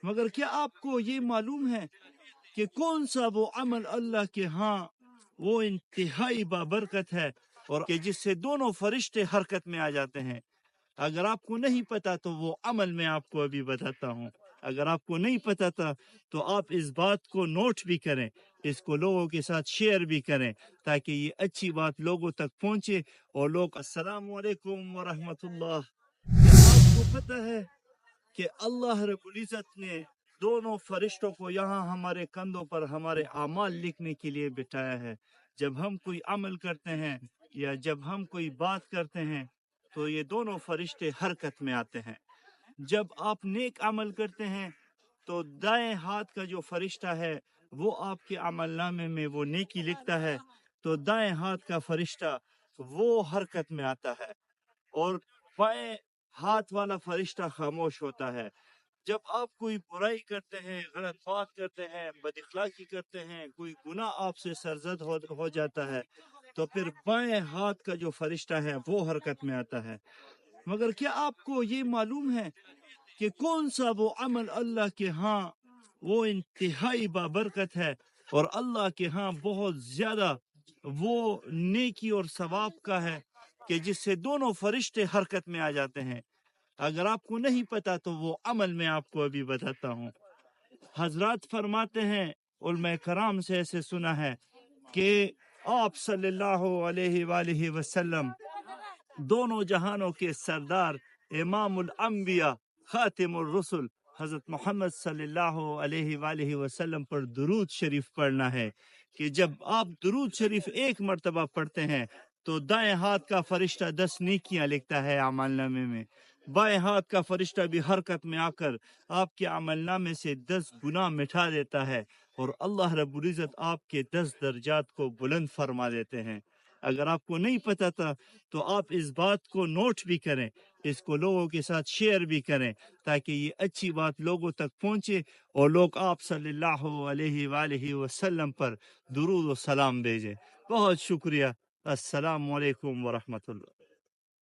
مگر کیا آپ کو یہ معلوم ہے کہ کون سا وہ عمل اللہ کے ہاں وہ انتہائی بابرکت ہے اور کہ جس سے دونوں فرشتے حرکت میں آ جاتے ہیں؟ اگر آپ کو نہیں پتا تو وہ عمل میں آپ کو ابھی بتاتا ہوں۔ اگر آپ کو نہیں پتا تھا تو آپ اس بات کو نوٹ بھی کریں، اس کو لوگوں کے ساتھ شیئر بھی کریں تاکہ یہ اچھی بات لوگوں تک پہنچے اور لوگ السلام علیکم ورحمۃ اللہ۔ کیا آپ کو پتہ ہے کہ اللہ رب العزت نے دونوں فرشتوں کو یہاں ہمارے کندھوں پر ہمارے اعمال لکھنے کے لیے بٹھایا ہے؟ جب ہم کوئی عمل کرتے ہیں یا جب ہم کوئی بات کرتے ہیں تو یہ دونوں فرشتے حرکت میں آتے ہیں۔ جب آپ نیک عمل کرتے ہیں تو دائیں ہاتھ کا جو فرشتہ ہے وہ آپ کے عمل نامے میں وہ نیکی لکھتا ہے، تو دائیں ہاتھ کا فرشتہ وہ حرکت میں آتا ہے اور بائیں ہاتھ والا فرشتہ خاموش ہوتا ہے۔ جب آپ کوئی برائی کرتے ہیں، غلط بات کرتے ہیں، بد اخلاقی کرتے ہیں، کوئی گناہ آپ سے سرزد ہو جاتا ہے تو پھر بائیں ہاتھ کا جو فرشتہ ہے وہ حرکت میں آتا ہے۔ مگر کیا آپ کو یہ معلوم ہے کہ کون سا وہ عمل اللہ کے ہاں وہ انتہائی بابرکت ہے اور اللہ کے ہاں بہت زیادہ وہ نیکی اور ثواب کا ہے کہ جس سے دونوں فرشتے حرکت میں آ جاتے ہیں؟ اگر آپ کو نہیں پتا تو وہ عمل میں آپ کو ابھی بتاتا ہوں۔ حضرات فرماتے ہیں، علماء کرام سے ایسے سنا ہے کہ آپ صلی اللہ علیہ وآلہ وسلم دونوں جہانوں کے سردار، امام الانبیاء، خاتم الرسل حضرت محمد صلی اللہ علیہ وآلہ وسلم پر درود شریف پڑھنا ہے کہ جب آپ درود شریف ایک مرتبہ پڑھتے ہیں تو دائیں ہاتھ کا فرشتہ 10 نیکیاں لکھتا ہے اعمال نامے میں، بائیں ہاتھ کا فرشتہ بھی حرکت میں آ کر آپ کے عمل نامے سے 10 گناہ مٹھا دیتا ہے اور اللہ رب العزت آپ کے 10 درجات کو بلند فرما دیتے ہیں۔ اگر آپ کو نہیں پتا تھا تو آپ اس بات کو نوٹ بھی کریں، اس کو لوگوں کے ساتھ شیئر بھی کریں تاکہ یہ اچھی بات لوگوں تک پہنچے اور لوگ آپ صلی اللہ علیہ وآلہ وسلم پر درود و سلام بھیجیں۔ بہت شکریہ۔ السلام علیکم ورحمۃ اللہ۔